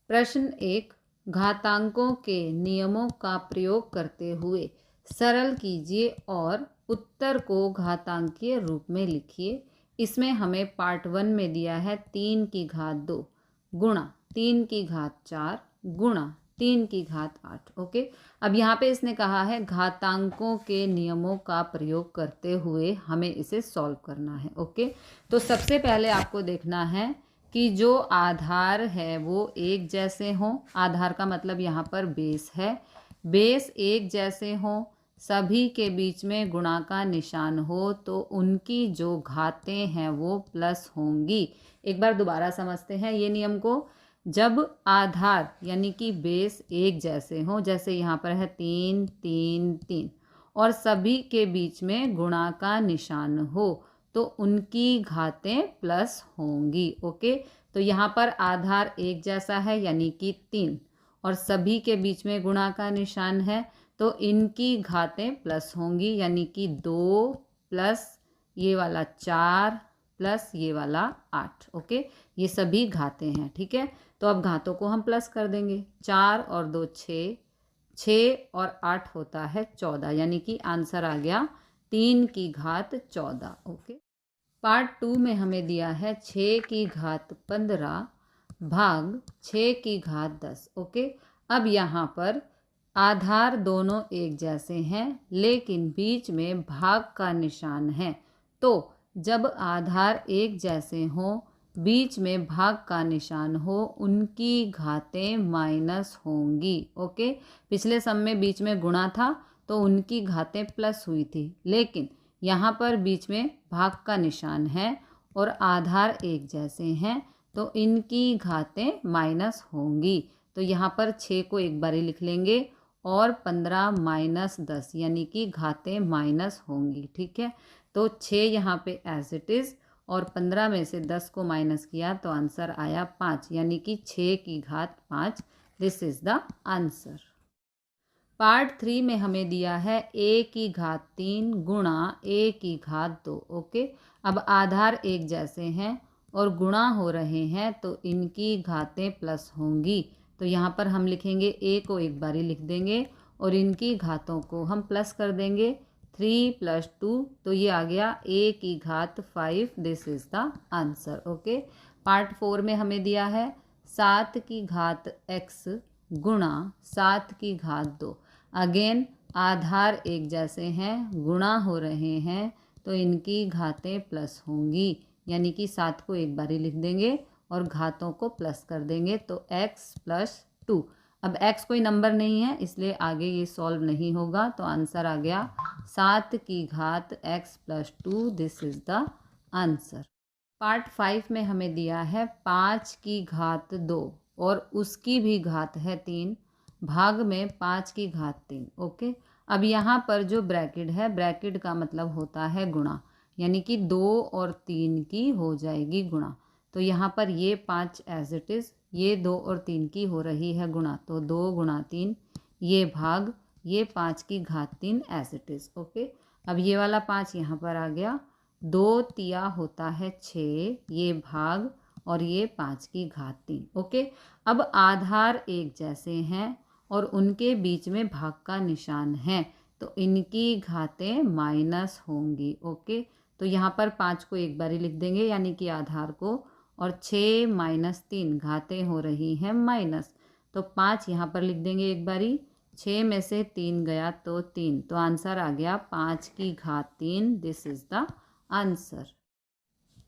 प्रश्न 1, घातांकों के नियमों का प्रयोग करते हुए सरल कीजिए और उत्तर को घातांकीय रूप में लिखिए। इसमें हमें पार्ट 1 में दिया है 3 की घात 2 गुणा 3 की घात 4 गुणा 3 की घात 8। ओके, अब यहाँ पे इसने कहा है घातांकों के नियमों का प्रयोग करते हुए हमें इसे सॉल्व करना है। ओके, तो सबसे पहले आपको देखना है कि जो आधार है वो एक जैसे हों। आधार का मतलब यहाँ पर बेस है। बेस एक जैसे हों, सभी के बीच में गुणा का निशान हो तो उनकी जो घातें हैं वो प्लस होंगी। एक बार दोबारा समझते हैं ये नियम को। जब आधार यानी कि बेस एक जैसे हों, जैसे यहाँ पर है 3 3 3, और सभी के बीच में गुणा का निशान हो तो उनकी घातें प्लस होंगी। ओके, तो यहाँ पर आधार एक जैसा है यानी कि 3 और सभी के बीच में गुणा का निशान है तो इनकी घातें प्लस होंगी, यानी कि 2 प्लस ये वाला 4 प्लस ये वाला 8। ओके, ये सभी घातें हैं। ठीक है, तो अब घातों को हम प्लस कर देंगे। 4 और 2 6, 6 और 8 होता है 14, यानी कि आंसर आ गया 3 की घात 14। ओके, पार्ट 2 में हमें दिया है 6 की घात 15 भाग 6 की घात 10। ओके, अब यहाँ पर आधार दोनों एक जैसे हैं लेकिन बीच में भाग का निशान है। तो जब आधार एक जैसे हों, बीच में भाग का निशान हो, उनकी घातें माइनस होंगी। ओके, पिछले सम में बीच में गुणा था तो उनकी घातें प्लस हुई थी, लेकिन यहाँ पर बीच में भाग का निशान है और आधार एक जैसे हैं तो इनकी घातें माइनस होंगी। तो यहाँ पर 6 को एक बारी लिख लेंगे और 15 माइनस 10 यानी कि घातें माइनस होंगी। ठीक है, तो 6 यहाँ पे एज इट इज़ और 15 में से 10 को माइनस किया तो आंसर आया 5, यानी कि 6 की घात 5। This is the answer. Part 3 में हमें दिया है a की घात 3 गुणा a की घात 2। ओके, अब आधार एक जैसे हैं और गुणा हो रहे हैं तो इनकी घातें प्लस होंगी। तो यहाँ पर हम लिखेंगे a को एक बारी लिख देंगे और इनकी घातों को हम प्लस कर देंगे। 3 + 2 तो ये आ गया a की घात 5। This is the answer. Okay, part 4 में हमें दिया है 7 की घात x गुणा 7 की घात 2। अगेन आधार एक जैसे हैं, गुणा हो रहे हैं तो इनकी घातें प्लस होंगी, यानी कि 7 को एक बारी लिख देंगे और घातों को प्लस कर देंगे तो x + 2। अब x कोई नंबर नहीं है इसलिए आगे ये सॉल्व नहीं होगा, तो आंसर आ गया 7 की घात x + 2। This is the answer. Part 5 में हमें दिया है 5 की घात 2 और उसकी भी घात है 3 भाग में 5 की घात 3। ओके, अब यहाँ पर जो ब्रैकेट है, ब्रैकेट का मतलब होता है गुणा, यानी कि 2 और 3 की हो जाएगी गुणा। तो यहाँ पर ये 5 एज इट इज़, ये 2 और 3 की हो रही है गुणा, तो 2 × 3 ये भाग ये 5 की घात 3 एज इट इज़। ओके, अब ये वाला 5 यहाँ पर आ गया, 2 तिया होता है 6 ये भाग और ये 5 की घात 3। ओके, अब आधार एक जैसे हैं और उनके बीच में भाग का निशान है तो इनकी घातें माइनस होंगी। ओके, तो यहाँ पर 5 को एक बारी लिख देंगे यानी कि आधार को, और 6 - 3 घातें हो रही हैं माइनस, तो 5 यहाँ पर लिख देंगे एक बारी। 6 में से 3 गया तो 3, तो आंसर आ गया 5 की घात 3। This is the answer.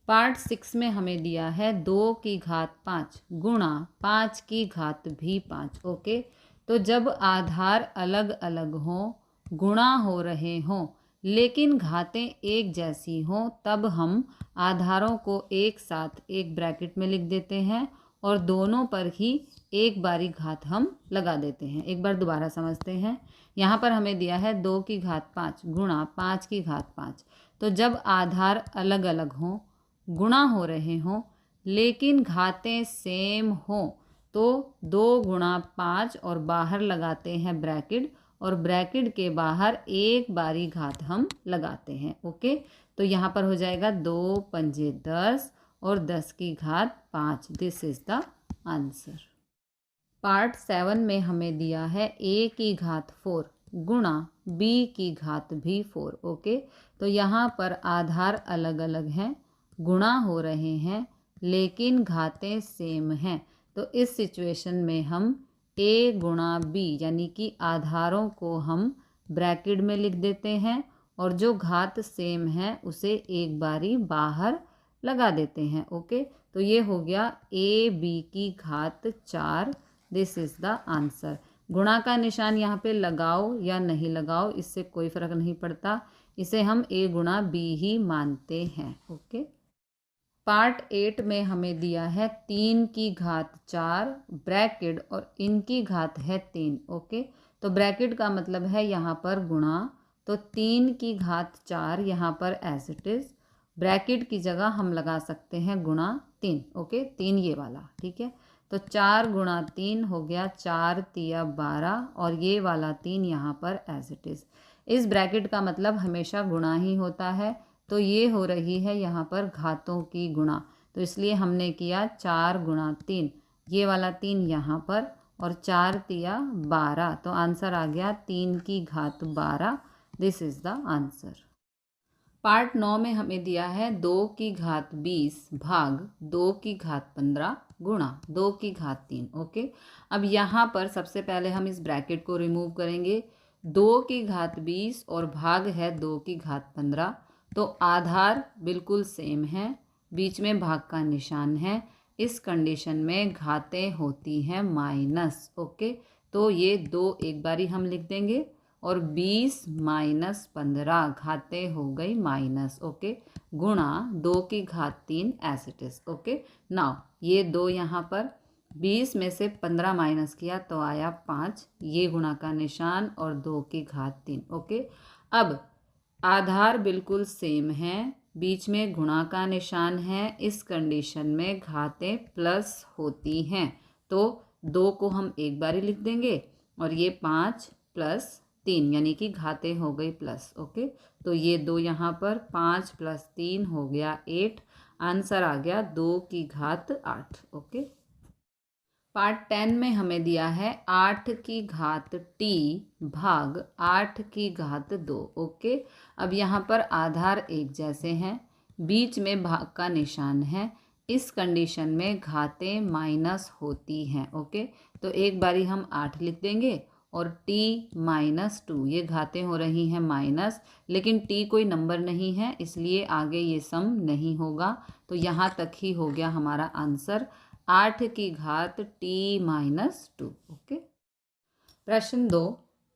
Part 6 में हमें दिया है 2 की घात 5 गुणा 5 की घात भी 5। ओके, तो जब आधार अलग अलग हों, गुणा हो रहे हों लेकिन घातें एक जैसी हों, तब हम आधारों को एक साथ एक ब्रैकेट में लिख देते हैं और दोनों पर ही एक बारी घात हम लगा देते हैं। एक बार दोबारा समझते हैं। यहाँ पर हमें दिया है 2 की घात 5 गुणा 5 की घात 5। तो जब आधार अलग अलग हों, गुणा हो रहे हों लेकिन घातें सेम हों तो 2 × 5 और बाहर लगाते हैं ब्रैकेट, और ब्रैकेट के बाहर एक बारी घात हम लगाते हैं। ओके, तो यहाँ पर हो जाएगा 2 × 5 = 10 और 10 की घात 5। This is the answer. Part 7 में हमें दिया है a की घात 4 गुणा b की घात भी 4। ओके, तो यहाँ पर आधार अलग अलग हैं, गुणा हो रहे हैं लेकिन घातें सेम हैं। तो इस सिचुएशन में हम a गुणा b यानी कि आधारों को हम ब्रैकेट में लिख देते हैं और जो घात सेम है उसे एक बारी बाहर लगा देते हैं। ओके, तो ये हो गया a b की घात 4। This is the answer. गुणा का निशान यहाँ पे लगाओ या नहीं लगाओ इससे कोई फ़र्क नहीं पड़ता, इसे हम a गुणा b ही मानते हैं। ओके, पार्ट 8 में हमें दिया है 3 की घात 4 ब्रैकेट और इनकी घात है 3। ओके, तो ब्रैकेट का मतलब है यहाँ पर गुणा, तो 3 की घात 4 यहाँ पर एज इट इज़, ब्रैकेट की जगह हम लगा सकते हैं गुणा 3। ओके, 3 ये वाला, ठीक है। तो 4 गुणा 3 हो गया 4 तिया 12 और ये वाला 3 यहाँ पर एज इट इज़। इस ब्रैकेट का मतलब हमेशा गुणा ही होता है, तो ये हो रही है यहाँ पर घातों की गुणा, तो इसलिए हमने किया 4 गुणा 3, ये वाला 3 यहाँ पर और 4 तिया 12, तो आंसर आ गया 3 की घात 12। This is the answer. Part 9 में हमें दिया है 2 की घात 20 भाग 2 की घात 15 गुणा 2 की घात 3। ओके, अब यहाँ पर सबसे पहले हम इस ब्रैकेट को रिमूव करेंगे। 2 की घात 20 और भाग है 2 की घात 15, तो आधार बिल्कुल सेम है, बीच में भाग का निशान है। इस कंडीशन में घातें होती हैं माइनस। ओके, तो ये 2 एक बारी हम लिख देंगे और 20 माइनस 15 घातें हो गई माइनस। ओके, गुणा 2 की घात 3 as it is. Okay, now ये 2 यहाँ पर 20 में से 15 माइनस किया तो आया 5, ये गुणा का निशान और 2 की घात 3। ओके, अब आधार बिल्कुल सेम है, बीच में गुणा का निशान है, इस कंडीशन में घातें प्लस होती हैं, तो 2 को हम एक बारी लिख देंगे और ये 5 प्लस 3 यानी कि घातें हो गई प्लस। ओके, तो ये 2 यहाँ पर 5 प्लस 3 हो गया 8, आंसर आ गया 2 की घात 8। ओके, पार्ट 10 में हमें दिया है 8 की घात t भाग 8 की घात 2। ओके, अब यहाँ पर आधार एक जैसे हैं, बीच में भाग का निशान है, इस कंडीशन में घातें माइनस होती हैं। ओके, तो एक बारी हम 8 लिख देंगे और t माइनस 2, ये घातें हो रही हैं माइनस, लेकिन t कोई नंबर नहीं है इसलिए आगे ये सम नहीं होगा, तो यहाँ तक ही हो गया हमारा आंसर 8 की घात t माइनस 2। ओके, प्रश्न 2,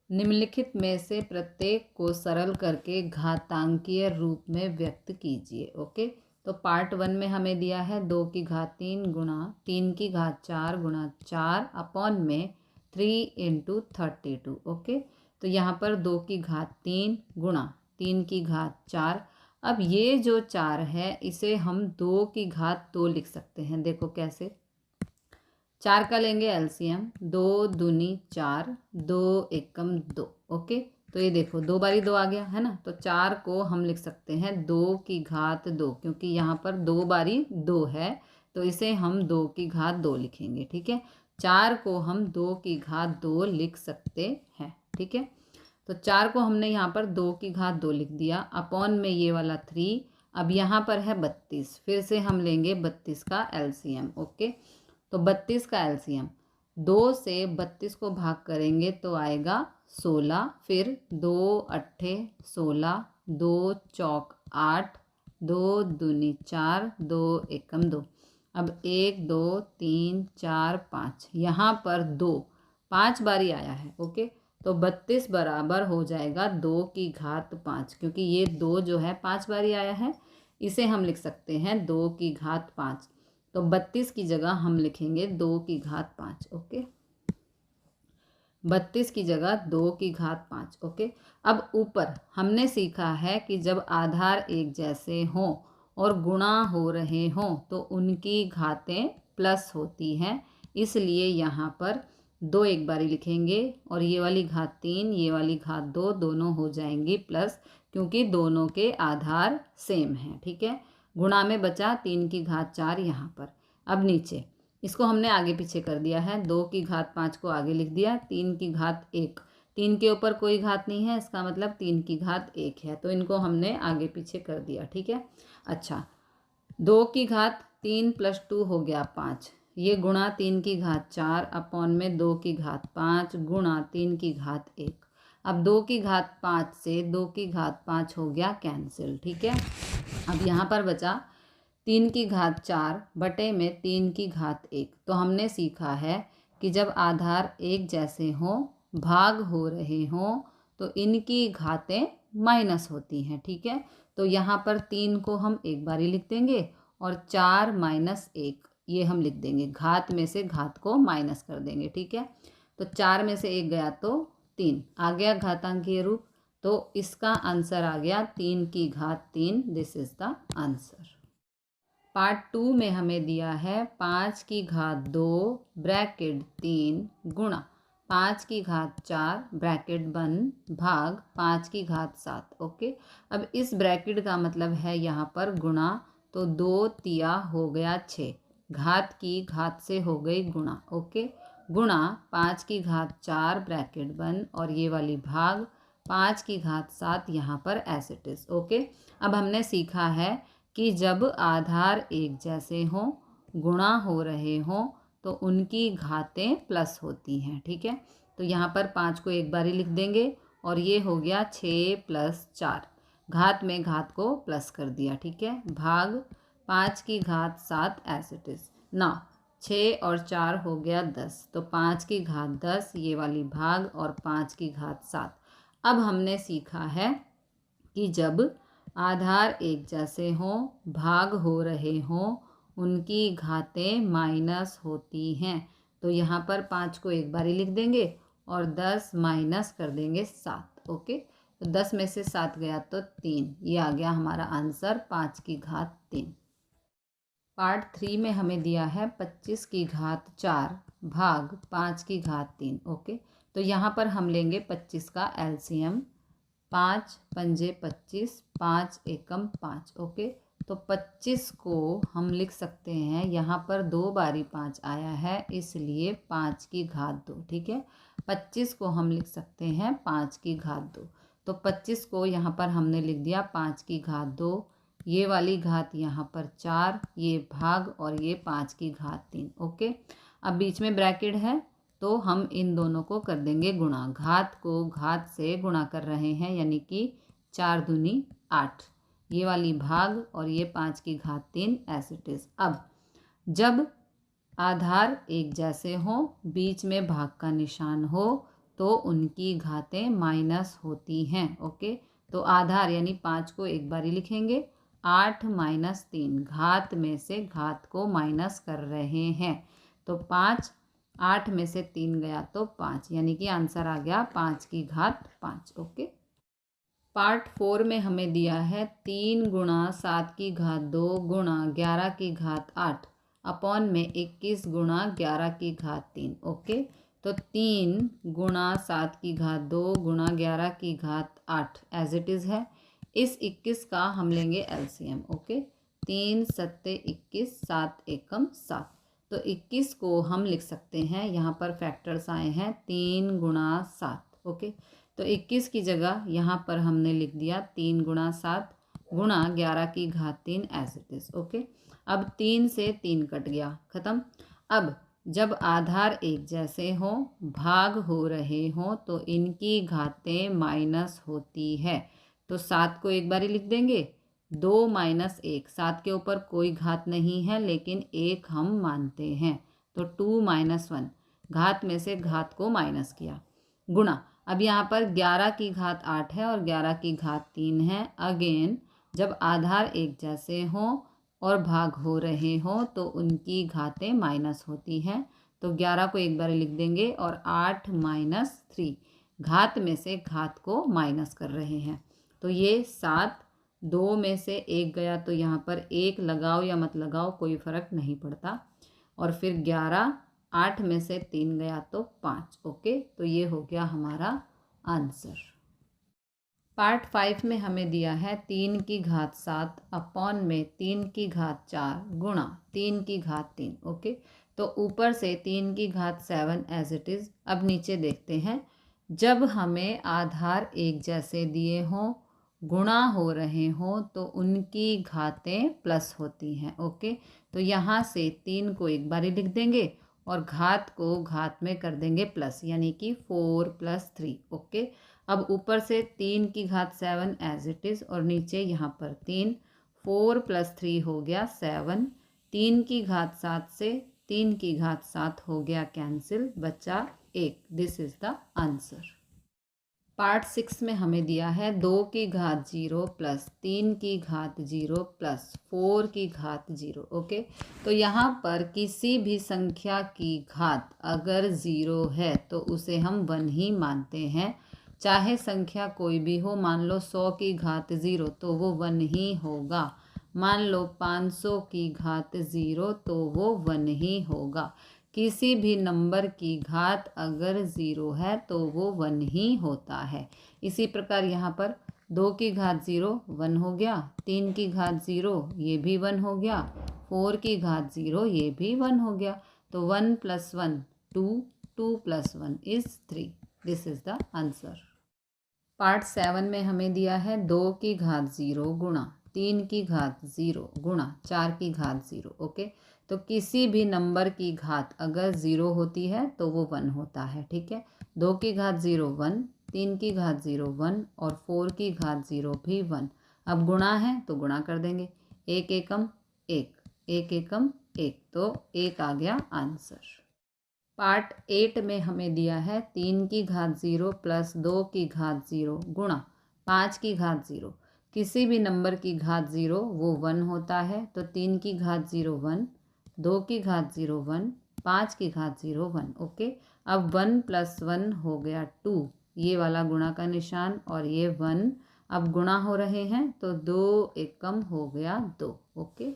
निम्नलिखित में से प्रत्येक को सरल करके घातांकीय रूप में व्यक्त कीजिए। ओके, तो पार्ट 1 में हमें दिया है 2 की घात 3 गुणा 3 की घात 4 गुणा 4 अपॉन में 3 इंटू 32। ओके, तो यहाँ पर 2 की घात 3 गुणा 3 की घात 4, अब ये जो 4 है इसे हम 2 की घात 2 लिख सकते हैं। देखो कैसे, 4 का लेंगे एलसीएम, 2 दूनी 4, 2 एकम 2। ओके, तो ये देखो 2 बारी 2 आ गया है ना, तो 4 को हम लिख सकते हैं 2 की घात 2, क्योंकि यहाँ पर 2 बारी 2 है तो इसे हम 2 की घात 2 लिखेंगे। ठीक है, 4 को हम 2 की घात 2 लिख सकते हैं। ठीक है, तो 4 को हमने यहाँ पर 2 की घात 2 लिख दिया, अपॉन में ये वाला 3, अब यहाँ पर है 32, फिर से हम लेंगे 32 का एलसीएम। ओके, तो 32 का एलसीएम 2 से 32 को भाग करेंगे तो आएगा 16, फिर 2 अट्ठे 16, 2 चौक 8, 2 दूनी 4, 2 एकम 2, अब 1 2 3 4 5, यहाँ पर 2 5 बारी आया है। ओके, तो 32 बराबर हो जाएगा 2 की घात 5, क्योंकि ये 2 जो है 5 बारी आया है, इसे हम लिख सकते हैं 2 की घात 5, तो 32 की जगह हम लिखेंगे 2 की घात 5। ओके, 32 की जगह 2 की घात 5। ओके, अब ऊपर हमने सीखा है कि जब आधार एक जैसे हों और गुणा हो रहे हों तो उनकी घातें प्लस होती हैं, इसलिए यहाँ पर 2 एक बारी लिखेंगे और ये वाली घात 3 ये वाली घात 2 दोनों हो जाएंगी प्लस, क्योंकि दोनों के आधार सेम हैं। ठीक है, गुणा में बचा 3 की घात 4 यहाँ पर। अब नीचे इसको हमने आगे पीछे कर दिया है। 2 की घात 5 को आगे लिख दिया, 3 की घात 1, 3 के ऊपर कोई घात नहीं है, इसका मतलब 3 की घात 1 है, तो इनको हमने आगे पीछे कर दिया। ठीक है। अच्छा, 2 की घात 3 + 2 हो गया 5, ये गुणा 3 की घात 4 अपॉन में 2 की घात 5 गुणा 3 की घात 1। अब 2 की घात 5 से 2 की घात 5 हो गया कैंसिल। ठीक है। अब यहाँ पर बचा 3 की घात 4 बटे में 3 की घात 1। तो हमने सीखा है कि जब आधार एक जैसे हों, भाग हो रहे हों, तो इनकी घातें माइनस होती हैं। ठीक है। तो यहाँ पर 3 को हम एक बार ही लिख देंगे और 4 - 1 ये हम लिख देंगे, घात में से घात को माइनस कर देंगे। ठीक है। तो 4 में से 1 गया तो 3 आ गया घातांकीय रूप। तो इसका आंसर आ गया 3 की घात 3। This is the answer. Part 2 में हमें दिया है 5 की घात 2 ब्रैकेट 3 गुणा 5 की घात 4 ब्रैकेट बंद भाग 5 की घात 7। ओके। अब इस ब्रैकेट का मतलब है यहाँ पर गुणा, तो 2 तिया हो गया 6, घात की घात से हो गई गुणा। ओके। गुणा 5 की घात 4 ब्रैकेट बंद और ये वाली भाग 5 की घात 7 यहाँ पर एज इट इज। ओके। अब हमने सीखा है कि जब आधार एक जैसे हों, गुणा हो रहे हों, तो उनकी घातें प्लस होती हैं। ठीक है। तो यहाँ पर 5 को एक बार ही लिख देंगे और ये हो गया 6 + 4, घात में घात को प्लस कर दिया। ठीक है। भाग 5 की घात 7 एज इट इज। ना 6 और 4 हो गया 10, तो 5 की घात 10 ये वाली भाग और 5 की घात 7। अब हमने सीखा है कि जब आधार एक जैसे हों, भाग हो रहे हों, उनकी घातें माइनस होती हैं। तो यहाँ पर 5 को एक बार ही लिख देंगे और 10 माइनस कर देंगे 7। ओके। तो 10 में से 7 गया तो 3, ये आ गया हमारा आंसर 5 की घात 3। पार्ट 3 में हमें दिया है 25 की घात 4 भाग 5 की घात 3। ओके। तो यहाँ पर हम लेंगे 25 का एलसीएम, 5 पंजे 25, 5 एकम 5। ओके। तो 25 को हम लिख सकते हैं, यहाँ पर 2 बारी 5 आया है इसलिए 5 की घात 2। ठीक है। 25 को हम लिख सकते हैं 5 की घात 2। तो 25 को यहाँ पर हमने लिख दिया 5 की घात 2, ये वाली घात यहाँ पर 4, ये भाग और ये 5 की घात 3। ओके। अब बीच में ब्रैकेट है तो हम इन दोनों को कर देंगे गुणा, घात को घात से गुणा कर रहे हैं, यानी कि 4 दूनी 8, ये वाली भाग और ये 5 की घात 3 एज इट इज। अब जब आधार एक जैसे हों, बीच में भाग का निशान हो, तो उनकी घातें माइनस होती हैं। ओके। तो आधार यानी 5 को एक बार ही लिखेंगे, 8 - 3, घात में से घात को माइनस कर रहे हैं। तो 5, 8 में से 3 गया तो 5, यानी कि आंसर आ गया 5 की घात 5। ओके। पार्ट 4 में हमें दिया है 3 गुणा 7 की घात 2 गुणा 11 की घात 8 अपॉन में 21 गुणा 11 की घात 3। ओके। तो 3 गुणा 7 की घात 2 गुणा 11 की घात 8 एज इट इज़ है। इस 21 का हम लेंगे एलसीएम। ओके। 3 × 7 = 21, 7 एकम 7। तो 21 को हम लिख सकते हैं, यहाँ पर फैक्टर्स आए हैं 3 गुणा 7। ओके। तो 21 की जगह यहाँ पर हमने लिख दिया 3 गुणा 7 गुणा 11 की घात 3 एज इट इज़। ओके। अब 3 से 3 कट गया, ख़त्म। अब जब आधार एक जैसे हों, भाग हो रहे हों, तो इनकी घातें माइनस होती है। तो 7 को एक बार ही लिख देंगे, 2 - 1, 7 के ऊपर कोई घात नहीं है लेकिन 1 हम मानते हैं, तो 2 - 1, घात में से घात को माइनस किया, गुणा। अब यहाँ पर 11 की घात 8 है और 11 की घात 3 है। अगेन जब आधार एक जैसे हों और भाग हो रहे हों, तो उनकी घातें माइनस होती हैं। तो 11 को एक बार लिख देंगे और 8 - 3, घात में से घात को माइनस कर रहे हैं। तो ये 7, 2 में से 1 गया तो यहाँ पर 1 लगाओ या मत लगाओ कोई फ़र्क नहीं पड़ता। और फिर 11, 8 में से 3 गया तो 5। ओके। तो ये हो गया हमारा आंसर। पार्ट 5 में हमें दिया है 3 की घात 7 अपॉन में 3 की घात 4 गुणा 3 की घात 3। ओके। तो ऊपर से 3 की घात 7 एज इट इज़। अब नीचे देखते हैं, जब हमें आधार एक जैसे दिए हों, गुणा हो रहे हों, तो उनकी घातें प्लस होती हैं। ओके, तो यहाँ से 3 को एक बारी लिख देंगे और घात को घात में कर देंगे प्लस, यानी कि 4 + 3। ओके, अब ऊपर से 3 की घात 7 एज इट इज़ और नीचे यहाँ पर 3, 4 + 3 हो गया 7, 3 की घात 7 से 3 की घात 7 हो गया कैंसिल, बचा 1। This is the answer. Part 6 में हमें दिया है 2 की घात 0 + 3 की घात 0 + 4 की घात 0। ओके, तो यहाँ पर किसी भी संख्या की घात अगर 0 है तो उसे हम 1 ही मानते हैं। चाहे संख्या कोई भी हो, मान लो 100 की घात 0 तो वो 1 ही होगा। मान लो 500 की घात 0 तो वो 1 ही होगा। किसी भी नंबर की घात अगर 0 है तो वो 1 ही होता है। इसी प्रकार यहाँ पर 2 की घात 0 1 हो गया, 3 की घात 0 ये भी 1 हो गया, 4 की घात 0 ये भी 1 हो गया। तो 1 + 1 2, 2 + 1 is 3। This is the answer. Part 7 में हमें दिया है 2 की घात 0 गुणा 3 की घात 0 गुणा 4 की घात 0। ओके, तो किसी भी नंबर की घात अगर 0 होती है तो वो 1 होता है। ठीक है, 2 की घात 0 1, 3 की घात 0 1 और 4 की घात 0 भी 1। अब गुणा है तो गुणा कर देंगे, 1 एकम 1, 1 एकम 1, तो 1 आ गया आंसर। पार्ट 8 में हमें दिया है 3 की घात 0 + 2 की घात 0 गुणा 5 की घात 0। किसी भी नंबर की घात 0 वो 1 होता है, तो 3 की घात 0 1, 2 की घात 0 1, 5 की घात 0 1। ओके, अब 1 + 1 हो गया 2, ये वाला गुणा का निशान और ये 1 अब गुणा हो रहे हैं तो 2 एकम हो गया 2। ओके,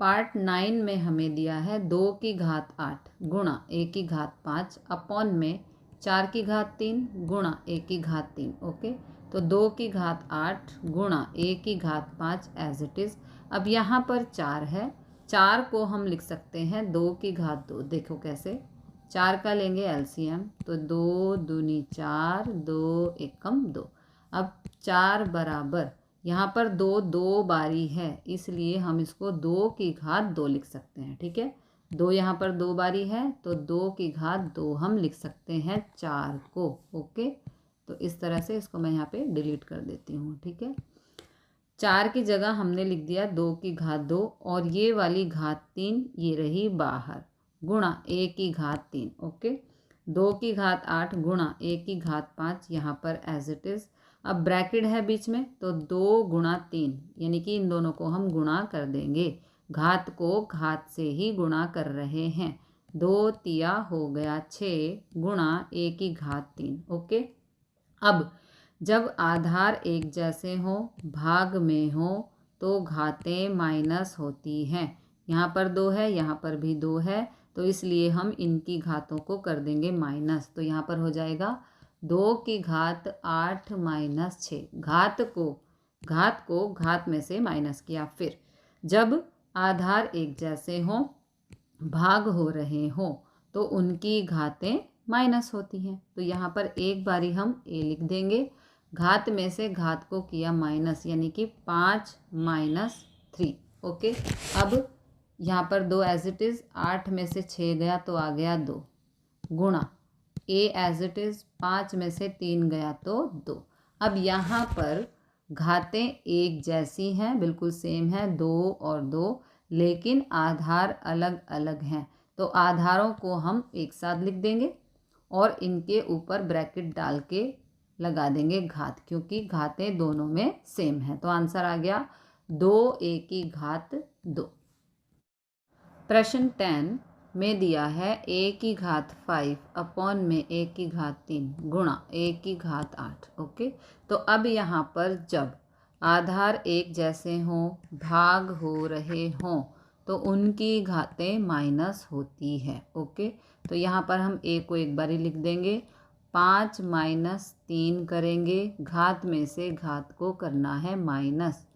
पार्ट 9 में हमें दिया है 2 की घात 8 गुणा 1 की घात 5 अपॉन में 4 की घात 3 गुणा 1 की घात 3। ओके, तो 2 की घात 8 गुणा 1 की घात 5 एज इट इज़। अब यहाँ पर 4 है, 4 को हम लिख सकते हैं 2 की घात 2। देखो कैसे, 4 का लेंगे एलसीएम तो 2 दूनी 4, 2 एकम 2। अब 4 बराबर, यहाँ पर 2 2 बारी है इसलिए हम इसको 2 की घात 2 लिख सकते हैं। ठीक है, 2 यहाँ पर 2 बारी है तो 2 की घात 2 हम लिख सकते हैं 4 को। ओके, तो इस तरह से इसको मैं यहाँ पे डिलीट कर देती हूँ। ठीक है, 4 की जगह हमने लिख दिया 2 की घात 2 और ये वाली घात 3 ये रही बाहर, गुणा 1 की घात 3। ओके, 2 की घात 8 गुणा 1 की घात 5 यहाँ पर एज इट इज़। अब ब्रैकेट है बीच में तो 2 × 3 यानी कि इन दोनों को हम गुणा कर देंगे, घात को घात से ही गुणा कर रहे हैं। 2 तिया हो गया 6 गुणा 1 की घात 3। ओके, अब जब आधार एक जैसे हो, भाग में हो, तो घातें माइनस होती हैं। यहाँ पर 2 है, यहाँ पर भी 2 है, तो इसलिए हम इनकी घातों को कर देंगे माइनस। तो यहाँ पर हो जाएगा 2 की घात 8 - 6। घात को घात में से माइनस किया। फिर जब आधार एक जैसे हों, भाग हो रहे हों, तो उनकी घातें माइनस होती हैं। तो यहाँ पर एक बारी हम ए लिख देंगे, घात में से घात को किया माइनस, यानी कि 5 - 3। ओके, अब यहाँ पर 2 एज इट इज़, 8 में से 6 गया तो आ गया 2 गुणा ए एज इट इज़, 5 में से 3 गया तो 2। अब यहाँ पर घातें एक जैसी हैं, बिल्कुल सेम है 2 और 2, लेकिन आधार अलग अलग हैं। तो आधारों को हम एक साथ लिख देंगे और इनके ऊपर ब्रैकेट डाल के लगा देंगे घात, क्योंकि घातें दोनों में सेम है। तो आंसर आ गया 2 a की घात 2। प्रश्न 10 में दिया है a की घात 5 अपॉन में a की घात 3 गुणा a की घात 8। ओके, तो अब यहाँ पर जब आधार एक जैसे हों, भाग हो रहे हों, तो उनकी घातें माइनस होती है। ओके, तो यहाँ पर हम a को एक बारी लिख देंगे, 5 - 3 करेंगे, घात में से घात को करना है माइनस,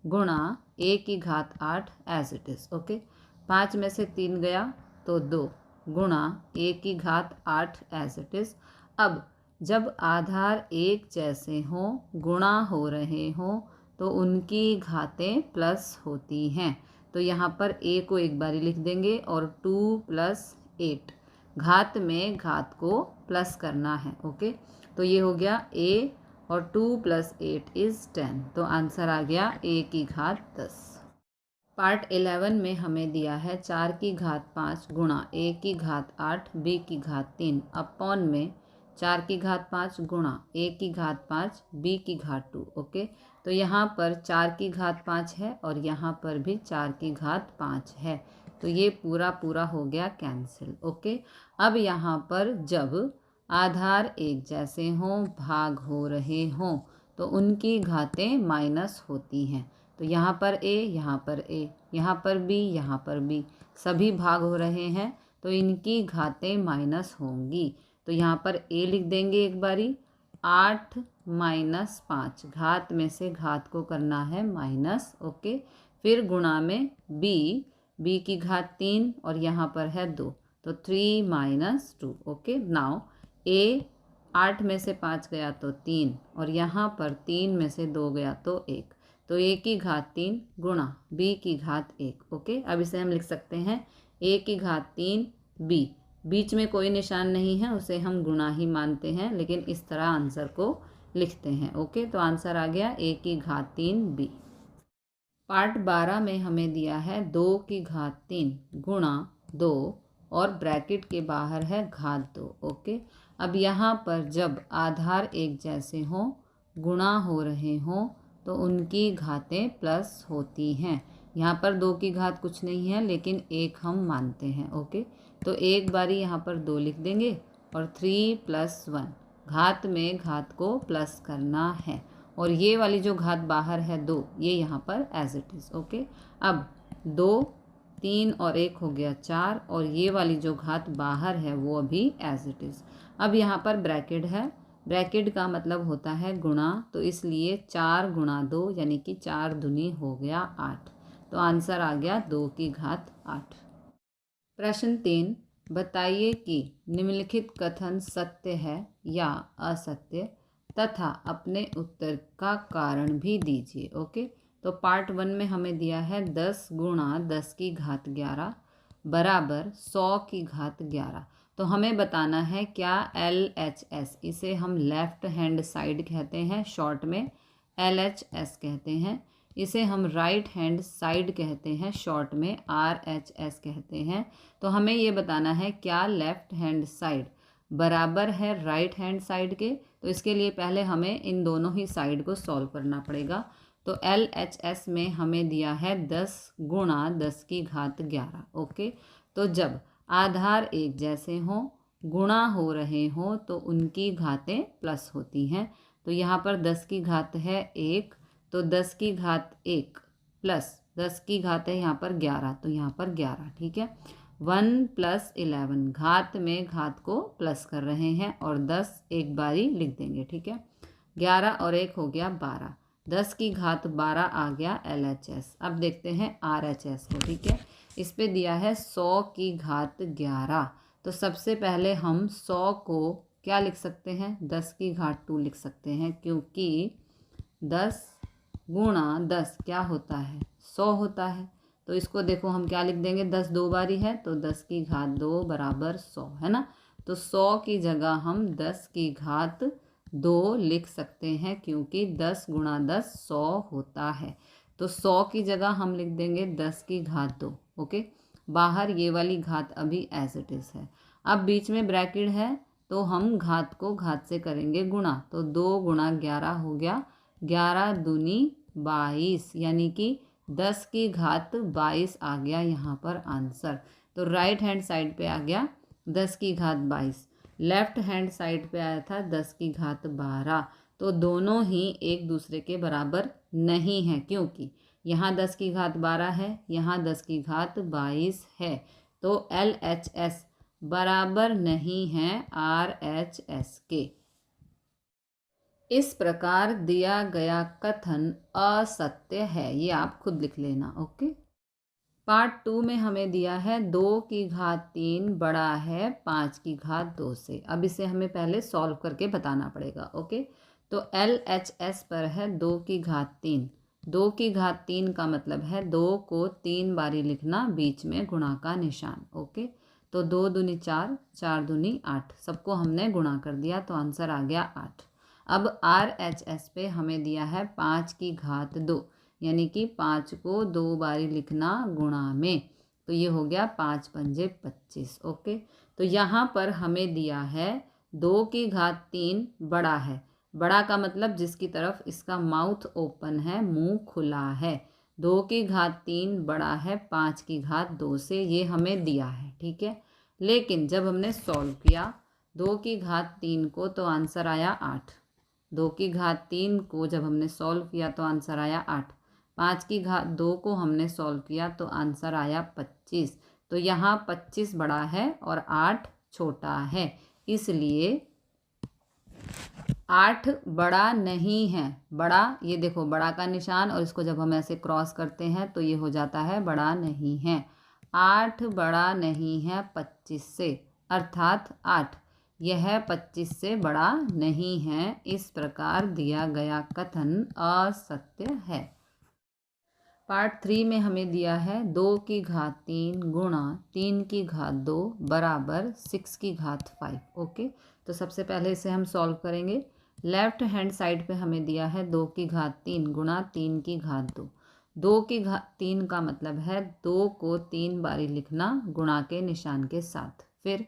गुणा a की घात 8 एज इट इज़। ओके, 5 में से 3 गया तो 2 गुणा a की घात 8 एज इट इज़। अब जब आधार एक जैसे हों, गुणा हो रहे हों, तो उनकी घातें प्लस होती हैं। तो यहाँ पर a को एक बारी लिख देंगे और 2 + 8 घात में घात को प्लस करना है। ओके, तो ये हो गया a और 2 + 8 = 10। तो आंसर आ गया a की घात 10। पार्ट 11 में हमें दिया है 4 की घात 5 गुणा a की घात 8 b की घात 3 अपॉन में 4 की घात 5 गुणा a की घात 5 b की घात 2। ओके, तो यहाँ पर 4 की घात 5 है और यहाँ पर भी 4 की घात 5 है, तो ये पूरा पूरा हो गया कैंसिल। ओके, अब यहाँ पर जब आधार एक जैसे हों, भाग हो रहे हों, तो उनकी घातें माइनस होती हैं। तो यहाँ पर a, यहाँ पर a, यहाँ पर b, यहाँ पर b, सभी भाग हो रहे हैं, तो इनकी घातें माइनस होंगी। तो यहाँ पर a लिख देंगे एक बारी, 8 - 5 घात में से घात को करना है माइनस। ओके, फिर गुणा में b की घात 3 और यहाँ पर है 2, तो 3 - 2। ओके, नाउ a 8 में से 5 गया तो 3 और यहाँ पर 3 में से 2 गया तो 1, तो a की घात 3 गुणा b की घात 1। ओके, अब इसे हम लिख सकते हैं a की घात 3 b, बीच में कोई निशान नहीं है, उसे हम गुणा ही मानते हैं, लेकिन इस तरह आंसर को लिखते हैं। ओके, तो आंसर आ गया a की घात 3 b। पार्ट 12 में हमें दिया है 2 की घात 3 गुणा 2 और ब्रैकेट के बाहर है घात 2। ओके, अब यहाँ पर जब आधार एक जैसे हों, गुणा हो रहे हों, तो उनकी घातें प्लस होती हैं। यहाँ पर 2 की घात कुछ नहीं है, लेकिन 1 हम मानते हैं। ओके, तो एक बारी यहाँ पर 2 लिख देंगे और 3 + 1 घात में घात को प्लस करना है, और ये वाली जो घात बाहर है 2, ये यहाँ पर एज इट इज़। ओके, अब 2 3 और 1 हो गया 4, और ये वाली जो घात बाहर है वो अभी एज इट इज़। अब यहाँ पर ब्रैकेट है, ब्रैकेट का मतलब होता है गुणा, तो इसलिए 4 × 2 यानी कि 4 दूनी हो गया 8, तो आंसर आ गया 2 की घात 8। प्रश्न 3, बताइए कि निम्नलिखित कथन सत्य है या असत्य तथा अपने उत्तर का कारण भी दीजिए। ओके, तो पार्ट 1 में हमें दिया है 10 × 10 की घात 11 बराबर 100 की घात 11। तो हमें बताना है क्या LHS, इसे हम लेफ्ट हैंड साइड कहते हैं, शॉर्ट में LHS कहते हैं, इसे हम राइट हैंड साइड कहते हैं, शॉर्ट में RHS कहते हैं। तो हमें ये बताना है क्या लेफ्ट हैंड साइड बराबर है राइट हैंड साइड के। तो इसके लिए पहले हमें इन दोनों ही साइड को सॉल्व करना पड़ेगा। तो LHS में हमें दिया है 10 × 10 की घात 11। ओके, तो जब आधार एक जैसे हों, गुणा हो रहे हों, तो उनकी घातें प्लस होती हैं। तो यहाँ पर 10 की घात है 1, तो 10 की घात 1 प्लस 10 की घात है यहाँ पर 11, तो यहाँ पर 11। ठीक है, 1 + 11 घात में घात को प्लस कर रहे हैं और 10 एक बारी लिख देंगे। ठीक है, 11 और 1 हो गया 12, 10 की घात 12 आ गया LHS। अब देखते हैं RHS को। ठीक है, इस पे दिया है 100 की घात 11, तो सबसे पहले हम 100 को क्या लिख सकते हैं, 10 की घात 2 लिख सकते हैं, क्योंकि 10 × 10 क्या होता है, 100 होता है। तो इसको देखो हम क्या लिख देंगे, 10 दो बारी है, तो 10 की घात 2 बराबर 100 है ना। तो 100 की जगह हम 10 की घात 2 लिख सकते हैं, क्योंकि 10 × 10 100 होता है। तो 100 की जगह हम लिख देंगे 10 की घात 2। ओके, बाहर ये वाली घात अभी एज इट इज़ है। अब बीच में ब्रैकेट है, तो हम घात को घात से करेंगे गुणा, तो 2 × 11 हो गया 11 दूनी 22, यानी कि 10 की घात 22 आ गया यहाँ पर आंसर। तो राइट हैंड साइड पे आ गया 10 की घात 22, लेफ्ट हैंड साइड पे आया था 10 की घात 12। तो दोनों ही एक दूसरे के बराबर नहीं है, क्योंकि यहाँ 10 की घात 12 है, यहाँ 10 की घात 22 है। तो LHS बराबर नहीं है RHS के। इस प्रकार दिया गया कथन असत्य है, ये आप खुद लिख लेना। ओके, पार्ट 2 में हमें दिया है 2 की घात 3 बड़ा है 5 की घात 2 से। अब इसे हमें पहले सॉल्व करके बताना पड़ेगा। ओके, तो LHS पर है 2 की घात 3। 2 की घात 3 का मतलब है 2 को 3 बारी लिखना, बीच में गुणा का निशान। ओके, तो 2 दूनी 4, 4 दूनी 8, सबको हमने गुणा कर दिया तो आंसर आ गया 8। अब RHS पे हमें दिया है 5 की घात 2, यानी कि 5 को 2 बारी लिखना गुणा में, तो ये हो गया 5 पंजे 25। ओके, तो यहाँ पर हमें दिया है 2 की घात 3 बड़ा है। बड़ा का मतलब जिसकी तरफ इसका माउथ ओपन है, मुंह खुला है। 2 की घात 3 बड़ा है 5 की घात 2 से, ये हमें दिया है। ठीक है, लेकिन जब हमने सॉल्व किया 2 की घात 3 को तो आंसर आया 8। 2 की घात 3 को जब हमने सॉल्व किया तो आंसर आया 8। 5 की घात 2 को हमने सॉल्व किया तो आंसर आया 25। तो यहाँ 25 बड़ा है और 8 छोटा है, इसलिए 8 बड़ा नहीं है। बड़ा, ये देखो बड़ा का निशान, और इसको जब हम ऐसे क्रॉस करते हैं तो ये हो जाता है बड़ा नहीं है। 8 बड़ा नहीं है 25 से, अर्थात 8 यह 25 से बड़ा नहीं है। इस प्रकार दिया गया कथन असत्य है। पार्ट 3 में हमें दिया है 2 की घात 3 गुणा 3 की घात 2 बराबर 6 की घात 5। ओके, तो सबसे पहले इसे हम सॉल्व करेंगे। लेफ्ट हैंड साइड पे हमें दिया है 2 की घात 3 गुणा 3 की घात 2। 2 की घात 3 का मतलब है 2 को 3 बारी लिखना गुणा के निशान के साथ। फिर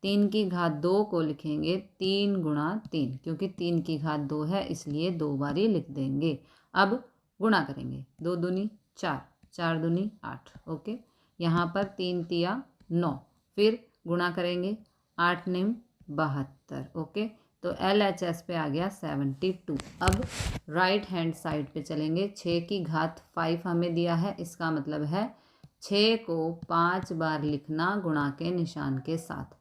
3 की घात 2 को लिखेंगे 3 गुणा 3, क्योंकि 3 की घात 2 है इसलिए 2 बारी लिख देंगे। अब गुणा करेंगे, 2 दूनी 4, 4 दूनी 8। ओके, यहाँ पर 3 तिया 9, फिर गुणा करेंगे 8 निम 72। ओके, तो LHS पे आ गया 72। अब राइट हैंड साइड पे चलेंगे। 6 की घात 5 हमें दिया है, इसका मतलब है 6 को 5 बार लिखना गुणा के निशान के साथ।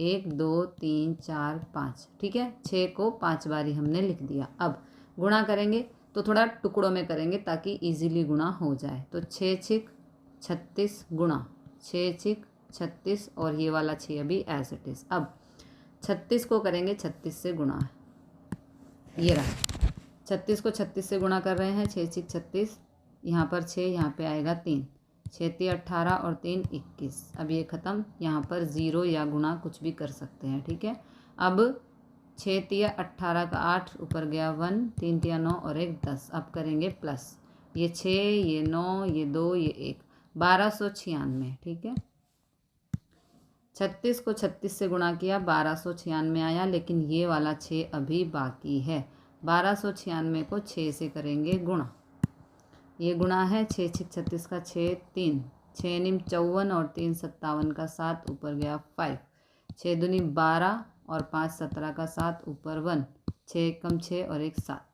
1 2 3 4 5। ठीक है, 6 को 5 बारी हमने लिख दिया। अब गुणा करेंगे तो थोड़ा टुकड़ों में करेंगे ताकि इजीली गुणा हो जाए। तो 6 छिक 36 गुणा 6 छिक 36, और ये वाला 6 अभी एज इट इज़। अब 36 को करेंगे 36 से गुणा, ये रहा 36 को 36 से गुणा कर रहे हैं। 6 छिक 36, यहाँ पर 6, यहाँ पे आएगा 3, 6 तिया 18 और 3 21। अब ये ख़त्म, यहाँ पर 0 या गुणा कुछ भी कर सकते हैं। ठीक है, अब 6 तिया 18 का 8, ऊपर गया 1, 3 तिया 9 और 1 10। अब करेंगे प्लस, ये 6, ये 9, ये 2, ये 1, 1296। ठीक है, 36 को 36 से गुणा किया 1296 आया, लेकिन ये वाला 6 अभी बाकी है। 1296 को 6 से करेंगे गुणा, ये गुणा है 6 छिक 36 का 6 3, 6 निम 54 और 3 57 का 7, ऊपर गया 5, 6 दूनी 12 और 5 17 का 7, ऊपर 1, 6 कम 6 और 1 7।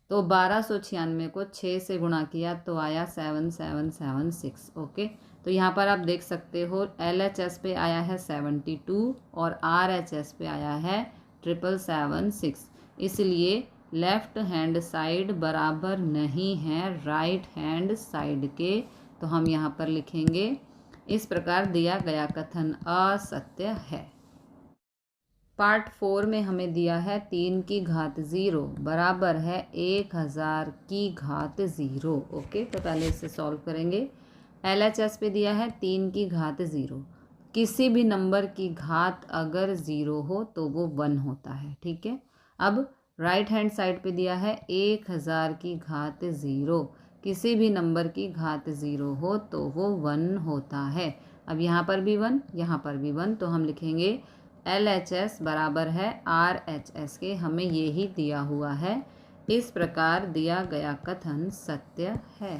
तो 1296 को 6 से गुणा किया तो आया 7776। ओके, तो यहाँ पर आप देख सकते हो LHS पे आया है 72 और RHS पे आया है 7776। इसलिए लेफ्ट हैंड साइड बराबर नहीं है राइट हैंड साइड के, तो हम यहाँ पर लिखेंगे इस प्रकार दिया गया कथन असत्य है। पार्ट 4 में हमें दिया है 3 की घात 0 बराबर है 1000 की घात 0। ओके, तो पहले इसे सॉल्व करेंगे। LHS पे दिया है 3 की घात 0। किसी भी नंबर की घात अगर 0 हो तो वो 1 होता है। ठीक है, अब राइट हैंड साइड पे दिया है 1000 की घात 0। किसी भी नंबर की घात 0 हो तो वो 1 होता है। अब यहाँ पर भी 1, यहाँ पर भी 1, तो हम लिखेंगे LHS बराबर है RHS के, हमें ये ही दिया हुआ है। इस प्रकार दिया गया कथन सत्य है।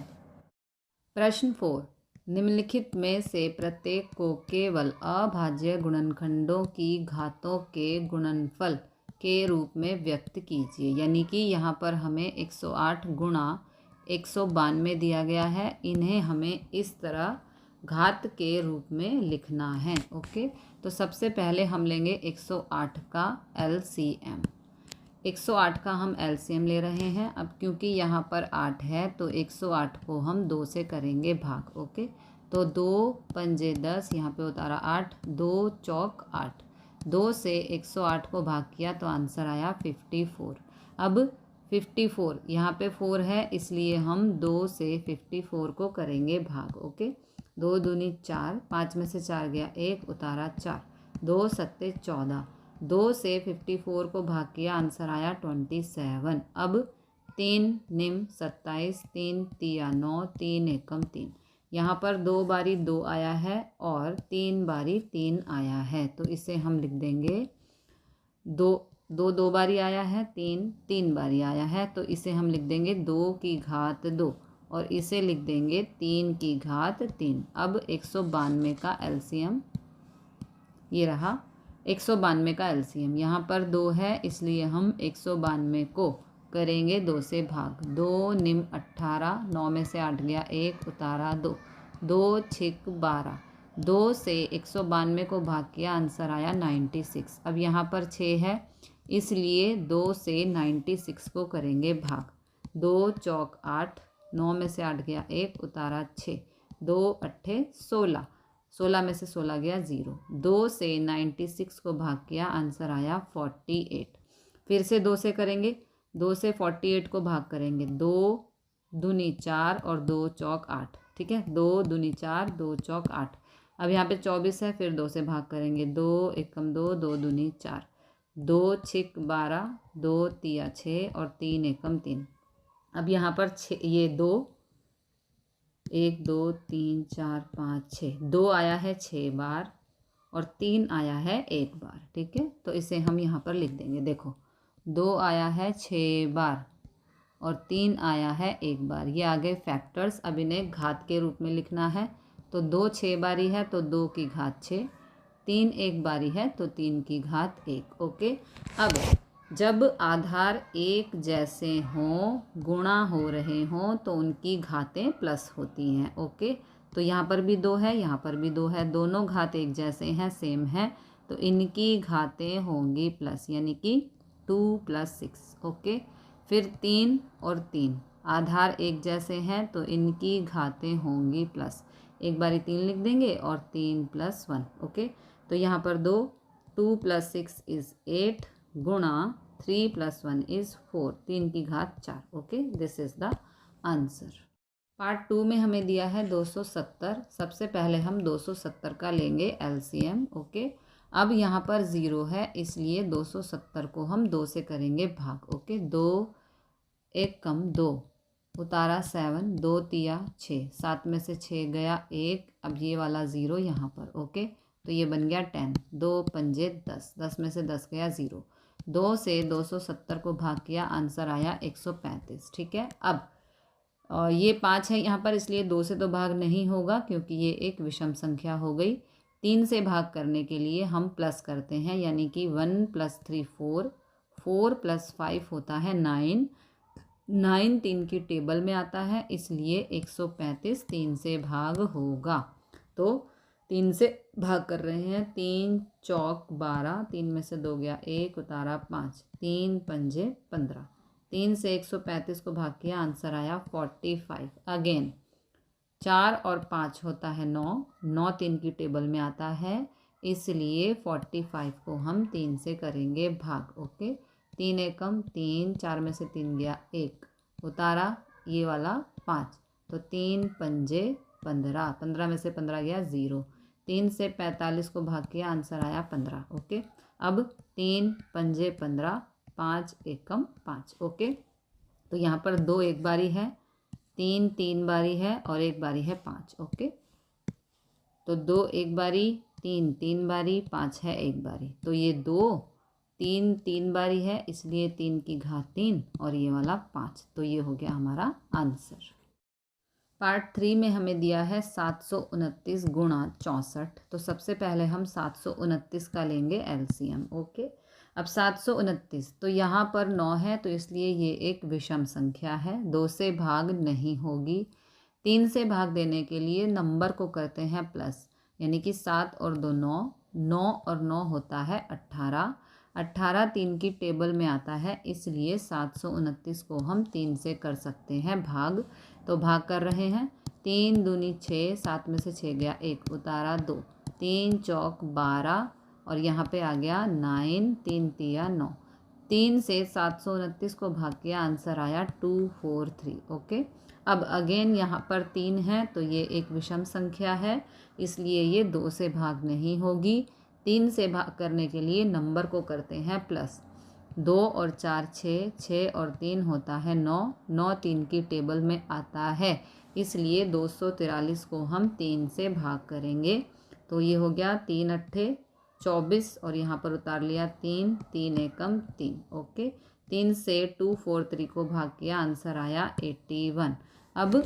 प्रश्न 4, निम्नलिखित में से प्रत्येक को केवल अभाज्य गुणनखंडों की घातों के गुणनफल के रूप में व्यक्त कीजिए। यानी कि यहाँ पर हमें 108 गुणा 192 दिया गया है, इन्हें हमें इस तरह घात के रूप में लिखना है। ओके, तो सबसे पहले हम लेंगे 108 का LCM। 108 का हम एलसीएम ले रहे हैं। अब क्योंकि यहाँ पर 8 है तो 108 को हम 2 से करेंगे भाग। ओके, तो 2 पंजे 10, यहाँ पे उतारा 8, 2 चौक 8, 2 से 108 को भाग किया तो आंसर आया 54। अब 54 यहाँ पे 4 है इसलिए हम 2 से 54 को करेंगे भाग। ओके, 2 दूनी 4, 5 में से 4 गया 1, उतारा 4, 2 सत्ते 14, 2 से 54 को भाग किया आंसर आया 27। अब 3 निम 27, 3 तिया 9, 3 एकम 3, यहाँ पर 2 बारी 2 आया है और 3 बारी 3 आया है, तो इसे हम लिख देंगे 2 बारी आया है, 3 बारी आया है, तो इसे हम लिख देंगे 2 की घात 2 और इसे लिख देंगे 3 की घात 3। अब 192 का एलसीएम ये रहा, 192 का एलसीएम यहाँ पर 2 है इसलिए हम 192 को करेंगे 2 से भाग। 2 निम 18, 9 में से 8 गया 1, उतारा 2, 2 छिक 12, 2 से 192 को भाग किया आंसर आया 96। अब यहाँ पर 6 है इसलिए 2 से 96 को करेंगे भाग। 2 चौक 8, 9 में से 8 गया 1, उतारा 6, 2 अट्ठे 16, 16 में से 16 गया 0, 2 से 96 को भाग किया आंसर आया 48। फिर से 2 से करेंगे, 2 से 48 को भाग करेंगे, 2 दूनी 4 और 2 चौक 8, ठीक है, 2 दूनी 4, 2 चौक 8। अब यहाँ पे 24 है, फिर 2 से भाग करेंगे, 2 एकम 2, 2 दूनी 4, 2 छिक 12, 2 तिया 6 और 3 एकम 3। अब यहाँ पर 6 ये 2 1 2 3 4 5 6, 2 आया है 6 बार और 3 आया है 1 बार, ठीक है, तो इसे हम यहाँ पर लिख देंगे। देखो 2 आया है 6 बार और 3 आया है 1 बार, ये आ गए फैक्टर्स। अब इन्हें घात के रूप में लिखना है, तो 2 6 बारी है तो 2 की घात 6, 3 1 बारी है तो 3 की घात 1। ओके, अब जब आधार एक जैसे हों, गुणा हो रहे हों तो उनकी घातें प्लस होती हैं। ओके, तो यहाँ पर भी 2 है, यहाँ पर भी 2 है, दोनों घात एक जैसे हैं, सेम है, तो इनकी घातें होंगी प्लस, यानी कि 2 + 6। ओके, फिर 3 और 3 आधार एक जैसे हैं तो इनकी घातें होंगी प्लस, एक बारी 3 लिख देंगे और 3 + 1। ओके, तो यहाँ पर 2 + 6 = 8 गुणा 3 + 1 = 4, 3 की घात 4। Okay, this is the answer. Part 2 में हमें दिया है 270। सबसे पहले हम 270 का लेंगे एलसीएम। ओके, अब यहाँ पर 0 है इसलिए 270 को हम 2 से करेंगे भाग। ओके, 2 1 कम 2, उतारा 7, 2 तिया 6, 7 में से 6 गया 1, अब ये वाला 0 यहाँ पर। ओके, तो ये बन गया 10, 2 पंजे 10, 10 में से 10 गया 0, 2 से 270 को भाग किया आंसर आया 135। ठीक है, अब ये 5 है यहाँ पर इसलिए 2 से तो भाग नहीं होगा क्योंकि ये एक विषम संख्या हो गई। 3 से भाग करने के लिए हम प्लस करते हैं, यानी कि 1 + 3 4, 4 + 5 होता है 9, 9 3 की टेबल में आता है इसलिए 135 3 से भाग होगा। तो 3 से भाग कर रहे हैं, 3 चौक 12, 3 में से 2 गया 1, उतारा 5, 3 पंजे 15, 3 से 135 को भाग किया आंसर आया 45। अगेन 4 और 5 होता है 9, 9 3 की टेबल में आता है इसलिए 45 को हम 3 से करेंगे भाग। ओके, 3 एकम 3, 4 में से 3 गया 1, उतारा ये वाला 5, तो 3 पंजे 15, 15 में से 15 गया 0, 3 से 45 को भाग किया आंसर आया 15। ओके, अब 3 पंजे 15, 5 एकम 5। ओके, तो यहाँ पर 2 एक बारी है, 3 3 बारी है और 1 बारी है 5। ओके, तो 2 एक बारी, 3 3 बारी, 5 है 1 बारी, तो ये 2 3 3 बारी है इसलिए 3 की घात 3 और ये वाला 5, तो ये हो गया हमारा आंसर। पार्ट 3 में हमें दिया है 729 गुणा 64। तो सबसे पहले हम 729 का लेंगे एलसीएम। ओके, अब 729 तो यहाँ पर 9 है तो इसलिए ये एक विषम संख्या है, 2 से भाग नहीं होगी। 3 से भाग देने के लिए नंबर को करते हैं प्लस, यानी कि 7 और 2 9, 9 और 9 होता है 18, 18 3 की टेबल में आता है, इसलिए 729 को हम 3 से कर सकते हैं भाग। तो भाग कर रहे हैं। 3 दूनी 6, 7 में से 6 गया 1, उतारा 2, 3 चौक 12 और यहाँ पे आ गया 9, 3 तिया 9। 3 से 729 को भाग किया, आंसर आया 243। ओके, अब अगेन यहाँ पर 3 है तो ये एक विषम संख्या है, इसलिए ये 2 से भाग नहीं होगी। 3 से भाग करने के लिए नंबर को करते हैं प्लस। 2 और 4 6, 6 और 3 होता है 9, 9 3 की टेबल में आता है, इसलिए 243 को हम 3 से भाग करेंगे। तो ये हो गया 3 अट्ठे 24 और यहाँ पर उतार लिया 3, 3 एकम 3। ओके, 3 से 243 को भाग किया, आंसर आया 81। अब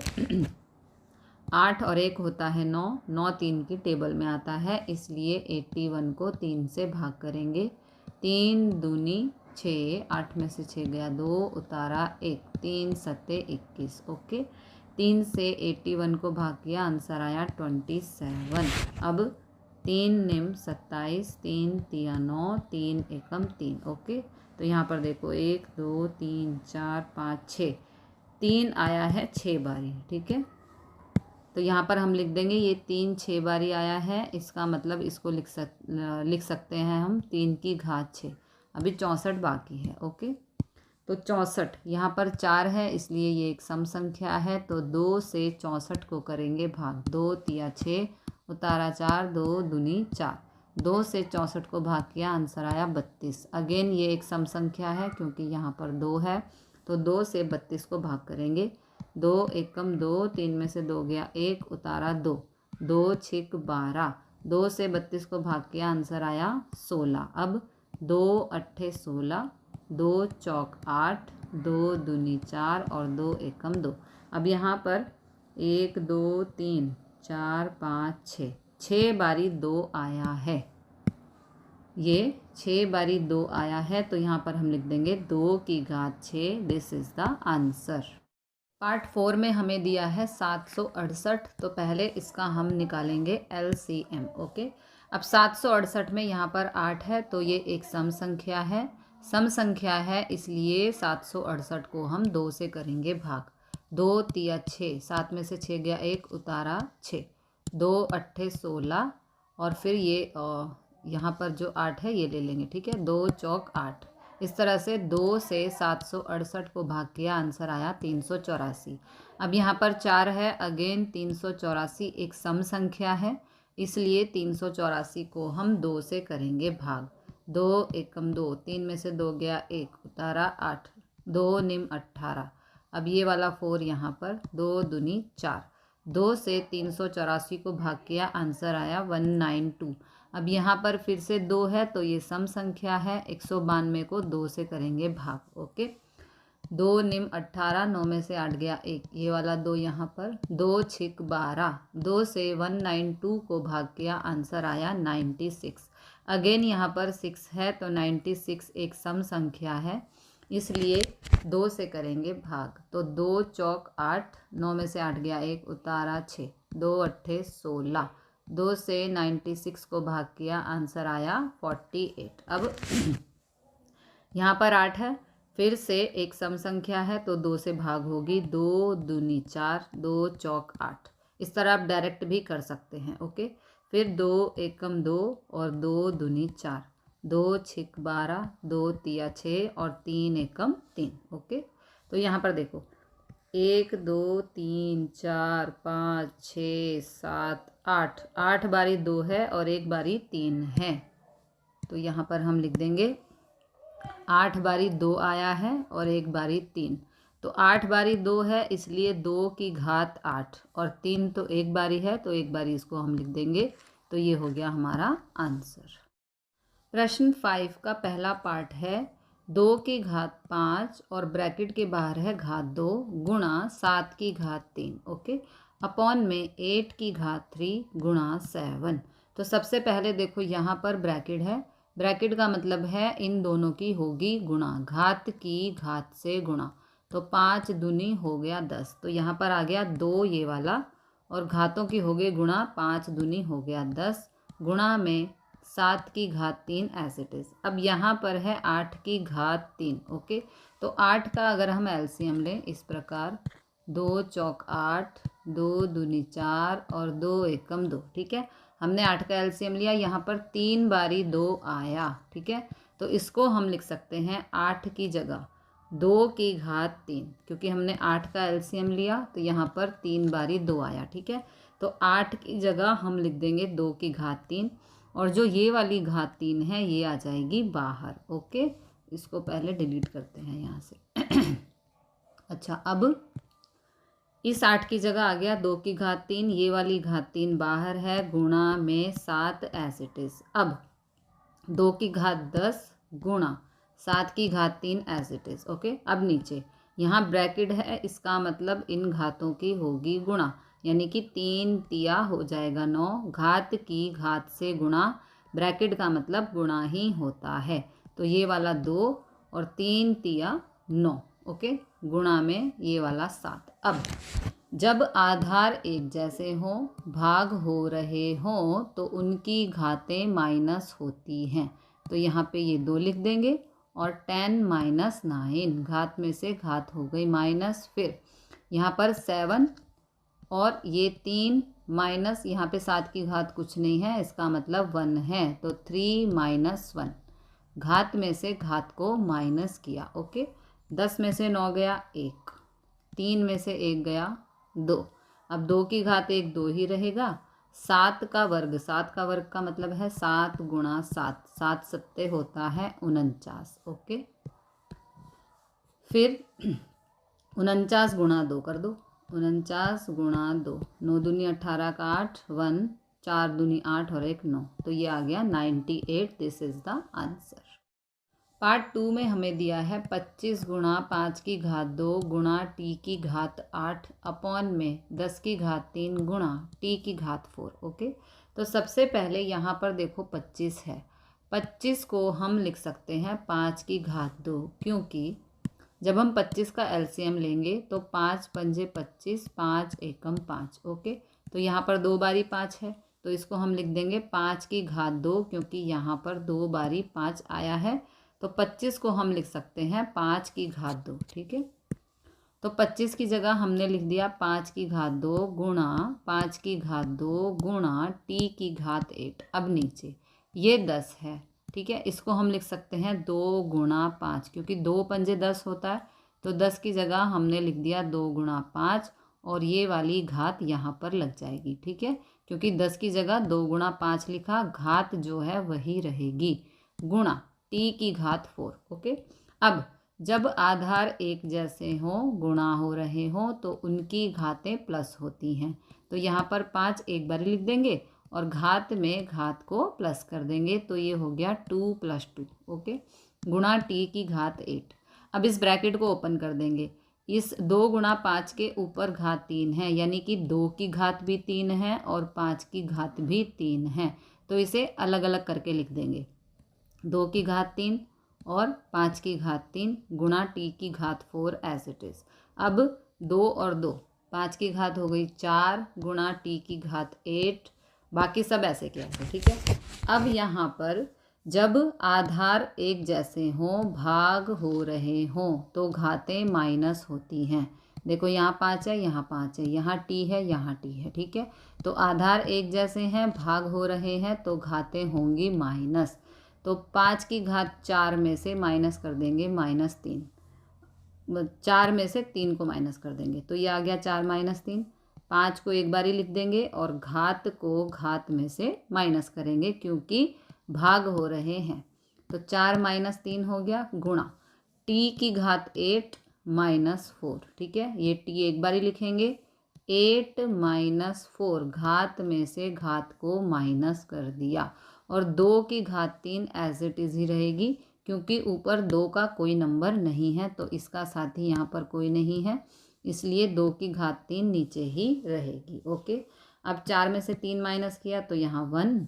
8 और 1 होता है 9, 9 3 की टेबल में आता है, इसलिए 81 को 3 से भाग करेंगे। 3 दूनी 6, 8 में से 6 गया 2, उतारा 1, 3 सत्ते 21। ओके, 3 से 81 को भाग किया, आंसर आया 27। अब 3 निम 27, 3 तिया 9, 3 एकम 3। ओके, तो यहाँ पर देखो 1 2 3 4 5 6, 3 आया है 6 बारी। ठीक है, तो यहाँ पर हम लिख देंगे ये 3 6 बारी आया है, इसका मतलब इसको लिख सकते हैं हम 3 की घात 6। अभी 64 बाकी है। ओके, तो 64 यहाँ पर 4 है, इसलिए ये एक सम संख्या है, तो 2 से 64 को करेंगे भाग। 2 तिया 6, उतारा 4, 2 दूनी 4, 2 से 64 को भाग किया, आंसर आया 32। अगेन ये एक सम संख्या है क्योंकि यहाँ पर 2 है, तो 2 से 32 को भाग करेंगे। 2 एकम 2, 3 में से 2 गया 1, उतारा 2, 2 छिक 12, 2 से 32 को भाग किया, आंसर आया 16। अब 2 अट्ठे 16, 2 चौक 8, 2 दूनी 4 और 2 एकम 2। अब यहाँ पर 1 2 3 4 5 6, 6 बारी 2 आया है, ये 6 बारी 2 आया है, तो यहाँ पर हम लिख देंगे 2 की घात 6। This is the answer. Part 4 में हमें दिया है 768, तो पहले इसका हम निकालेंगे LCM। ओके, अब 768 में यहाँ पर 8 है, तो ये एक सम संख्या है, सम संख्या है, इसलिए 768 को हम 2 से करेंगे भाग। 2 तिया 6, 7 में से 6 गया 1, उतारा 6, 2 अट्ठे 16 और फिर ये यहाँ पर जो 8 है ये ले लेंगे। ठीक है, 2 चौक 8। इस तरह से 2 से 768 को भाग किया, आंसर आया 384। अब यहाँ पर 4 है, अगेन 384 एक सम संख्या है, इसलिए 384 को हम 2 से करेंगे भाग। 2 एकम 2, 3 में से 2 गया 1, उतारा 8, 2 निम 18। अब ये वाला 4 यहाँ पर, 2 दूनी 4, 2 से 384 को भाग किया, आंसर आया 192। अब यहाँ पर फिर से 2 है, तो ये सम संख्या है, 192 को 2 से करेंगे भाग। ओके, 2 निम 18, 9 में से 8 गया 1, ये वाला 2 यहाँ पर, 2 छिक 12, 2 से 192 को भाग किया, आंसर आया 96। अगेन यहाँ पर 6 है, तो 96 एक सम संख्या है, इसलिए 2 से करेंगे भाग। तो 2 चौक 8, 9 में से 8 गया 1, उतारा 6, 2 अट्ठे 16, 2 से 96 को भाग किया, आंसर आया 48। अब यहाँ पर 8 है, फिर से एक सम संख्या है, तो 2 से भाग होगी। 2 दूनी 4, 2 चौक 8। इस तरह आप डायरेक्ट भी कर सकते हैं। ओके, फिर 2 एकम 2 और 2 दूनी 4, 2 छिक 12, 2 तिया 6 और 3 एकम 3। ओके, तो यहाँ पर देखो 1 2 3 4 5 6 7 8, 8 बारी 2 है और 1 बारी 3 है, तो यहाँ पर हम लिख देंगे 8 बारी 2 आया है और 1 बारी 3, तो 8 बारी 2 है, इसलिए 2 की घात 8 और 3 तो 1 बारी है, तो 1 बारी इसको हम लिख देंगे। तो ये हो गया हमारा आंसर। प्रश्न 5 का पहला पार्ट है 2 की घात 5 और ब्रैकेट के बाहर है घात 2 गुणा 7 की घात 3। ओके, अपॉन में 8 की घात 3 गुणा 7। तो सबसे पहले देखो यहाँ पर ब्रैकेट है, ब्रैकेट का मतलब है इन दोनों की होगी गुणा, घात की घात से गुणा, तो 5 दूनी हो गया 10, तो यहाँ पर आ गया 2 ये वाला, और घातों की हो गई गुणा, 5 दूनी हो गया 10, गुणा में 7 की घात 3 एज इट इज़। अब यहाँ पर है 8 की घात 3। ओके, तो 8 का अगर हम एलसीएम लें इस प्रकार, 2 चौक 8, 2 दूनी 4 और 2 एकम 2। ठीक है, हमने 8 का एलसीएम लिया, यहाँ पर 3 बारी 2 आया। ठीक है, तो इसको हम लिख सकते हैं 8 की जगह 2 की घात 3, क्योंकि हमने 8 का एलसीएम लिया तो यहाँ पर 3 बारी 2 आया। ठीक है, तो 8 की जगह हम लिख देंगे 2 की घात 3, और जो ये वाली घात 3 है ये आ जाएगी बाहर। ओके, इसको पहले डिलीट करते हैं यहाँ से। अच्छा, अब इस 8 की जगह आ गया 2 की घात 3, ये वाली घात 3 बाहर है, गुणा में 7 एज इट इज़। अब 2 की घात 10 गुणा 7 की घात 3 एज इट इज़। ओके, अब नीचे यहाँ ब्रैकेट है, इसका मतलब इन घातों की होगी गुणा, यानी कि 3 तिया हो जाएगा 9, घात की घात से गुणा, ब्रैकेट का मतलब गुणा ही होता है, तो ये वाला 2 और 3 तिया 9। ओके, गुणा में ये वाला 7। अब जब आधार एक जैसे हों, भाग हो रहे हों, तो उनकी घातें माइनस होती हैं, तो यहाँ पे ये 2 लिख देंगे, और 10 माइनस 9, घात में से घात हो गई माइनस, फिर यहाँ पर 7 और ये 3 माइनस, यहाँ पे 7 की घात कुछ नहीं है, इसका मतलब 1 है, तो 3 माइनस 1, घात में से घात को माइनस किया। ओके, 10 में से 9 गया 1, 3 में से 1 गया 2, अब 2 की घात 1 2 ही रहेगा, 7 का वर्ग, 7 का वर्ग का मतलब है 7 गुणा 7, 7 सत्ते होता है 49। ओके, फिर 49 गुणा 2 कर दो, 49 गुणा 2, 9 दूनी 18 का 8, 1 4 दूनी 8 और 1 9, तो ये आ गया 98। This is the answer. Part 2 में हमें दिया है 25 गुणा 5 की घात 2 गुणा टी की घात 8 अपॉन में 10 की घात 3 गुणा टी की घात 4। ओके, तो सबसे पहले यहाँ पर देखो 25 है, 25 को हम लिख सकते हैं 5 की घात 2, क्योंकि जब हम 25 का एलसीएम लेंगे तो 5 पंजे 25, 5 एकम 5। ओके, तो यहाँ पर 2 बारी 5 है, तो इसको हम लिख देंगे 5 की घात 2, क्योंकि यहाँ पर 2 बारी 5 आया है, तो 25 को हम लिख सकते हैं 5 की घात 2। ठीक है, तो 25 की जगह हमने लिख दिया 5 की घात 2 गुणा 5 की घात 2 गुणा टी की घात 8। अब नीचे ये 10 है, ठीक है, इसको हम लिख सकते हैं 2 गुणा 5, क्योंकि 2 पंजे 10 होता है, तो 10 की जगह हमने लिख दिया 2 गुणा 5, और ये वाली घात यहाँ पर लग जाएगी। ठीक है, क्योंकि 10 की जगह 2 गुणा 5 लिखा, घात जो है वही रहेगी, गुणा टी की घात 4। ओके, अब जब आधार एक जैसे हों, गुणा हो रहे हों, तो उनकी घातें प्लस होती हैं, तो यहाँ पर 5 एक बार लिख देंगे और घात में घात को प्लस कर देंगे, तो ये हो गया 2 + 2। ओके, गुणा टी की घात 8। अब इस ब्रैकेट को ओपन कर देंगे, इस 2 गुणा 5 के ऊपर घात 3 है, यानी कि 2 की घात भी 3 है और 5 की घात भी 3 है, तो इसे अलग अलग करके लिख देंगे, 2 की घात 3 और 5 की घात 3 गुणा टी की घात 4 एज इट इज़। अब 2 और 2, 5 की घात हो गई 4 गुणा टी की घात 8, बाकी सब ऐसे के ऐसे। ठीक है, अब यहाँ पर जब आधार एक जैसे हों, भाग हो रहे हों, तो घातें माइनस होती हैं। देखो यहाँ 5 है, यहाँ 5 है, यहाँ टी है, यहाँ टी है। ठीक है, तो आधार एक जैसे हैं, भाग हो रहे हैं, तो घातें होंगी माइनस, तो 5 की घात 4 में से माइनस कर देंगे -3, 4 में से 3 को माइनस कर देंगे, तो ये आ गया 4 - 3, 5 को एक बारी लिख देंगे और घात को घात में से माइनस करेंगे, क्योंकि भाग हो रहे हैं, तो 4 - 3 हो गया, गुणा टी की घात 8 -4। ठीक है, ये टी एक बारी लिखेंगे, 8 - 4, घात में से घात को माइनस कर दिया, और 2 की घात 3 एज इट इज़ ही रहेगी, क्योंकि ऊपर 2 का कोई नंबर नहीं है, तो इसका साथी यहाँ पर कोई नहीं है, इसलिए 2 की घात 3 नीचे ही रहेगी। ओके, अब 4 में से 3 माइनस किया तो यहाँ 1,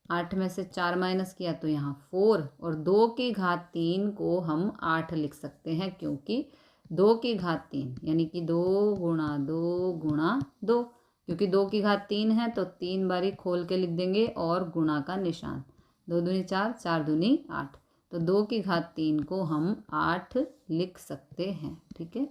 8 में से 4 माइनस किया तो यहाँ 4, और 2 की घात 3 को हम 8 लिख सकते हैं, क्योंकि 2 की घात 3 यानी कि 2 गुणा 2 गुणा 2, क्योंकि 2 की घात 3 है, तो 3 बारी खोल के लिख देंगे और गुणा का निशान, 2 दूनी 4, 4 दूनी 8, तो 2 की घात 3 को हम 8 लिख सकते हैं। ठीक है,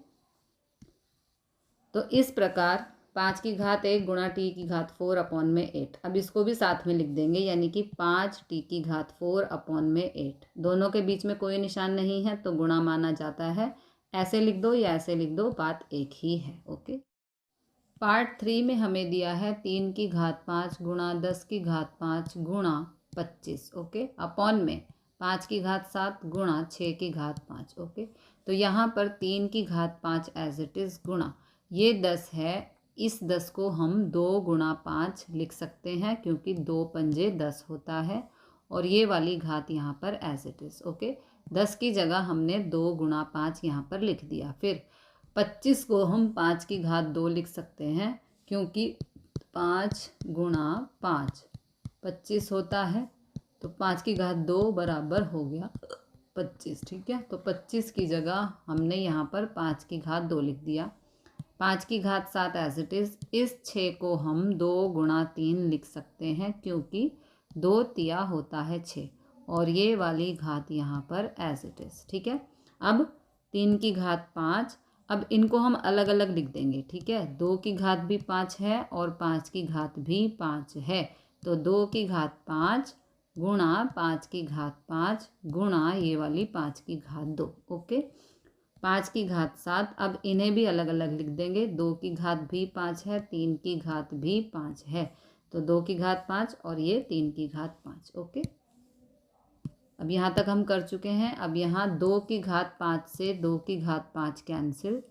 तो इस प्रकार 5 की घात 1 गुणा टी की घात 4 अपॉन में 8, अब इसको भी साथ में लिख देंगे, यानी कि 5 टी की घात 4 अपॉन में 8। दोनों के बीच में कोई निशान नहीं है तो गुणा माना जाता है। ऐसे लिख दो या ऐसे लिख दो, बात एक ही है। ओके, पार्ट 3 में हमें दिया है 3 की घात 5 गुणा 10 की घात 5 गुणा 25। ओके, अपॉन में 5 की घात 7 गुणा 6 की घात 5। ओके, तो यहाँ पर 3 की घात 5 एज इट इज़ गुणा, ये 10 है, इस 10 को हम 2 गुणा 5 लिख सकते हैं क्योंकि 2 पंजे 10 होता है, और ये वाली घात यहाँ पर एज इट इज़। ओके, 10 की जगह हमने 2 गुणा 5 यहाँ पर लिख दिया। फिर 25 को हम 5 की घात 2 लिख सकते हैं क्योंकि 5 गुणा 5 25 होता है, तो 5 की घात 2 बराबर हो गया 25। ठीक है, तो 25 की जगह हमने यहाँ पर 5 की घात 2 लिख दिया। 5 की घात 7 एज इट इज़, इस 6 को हम 2 गुणा 3 लिख सकते हैं क्योंकि 2 तिया होता है 6, और ये वाली घात यहाँ पर एज इट इज़। ठीक है, अब 3 की घात 5, अब इनको हम अलग अलग लिख देंगे। ठीक है, 2 की घात भी 5 है और 5 की घात भी 5 है, तो 2 की घात 5 गुणा 5 की घात 5 गुणा ये वाली 5 की घात 2। ओके, 5 की घात 7, अब इन्हें भी अलग अलग लिख देंगे। 2 की घात भी 5 है, 3 की घात भी 5 है, तो 2 की घात 5 और ये 3 की घात 5। ओके, अब यहाँ तक हम कर चुके हैं। अब यहाँ 2 की घात 5 से 2 की घात 5 कैंसिल,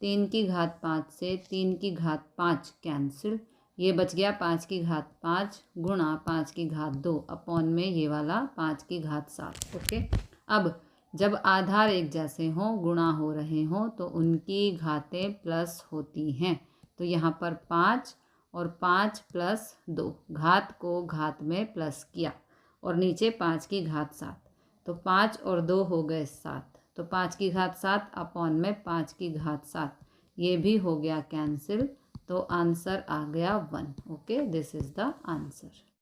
3 की घात 5 से 3 की घात 5 कैंसिल, ये बच गया 5 की घात 5 गुणा 5 की घात 2 अपॉन में ये वाला 5 की घात 7। ओके, अब जब आधार एक जैसे हों, गुणा हो रहे हों, तो उनकी घातें प्लस होती हैं। तो यहाँ पर 5 और 5 प्लस 2, घात को घात में प्लस किया, और नीचे 5 की घात 7, तो 5 और 2 हो गए 7, तो 5 की घात 7 अपॉन में 5 की घात 7, ये भी हो गया कैंसिल, तो आंसर आ गया 1। Okay, this is the answer.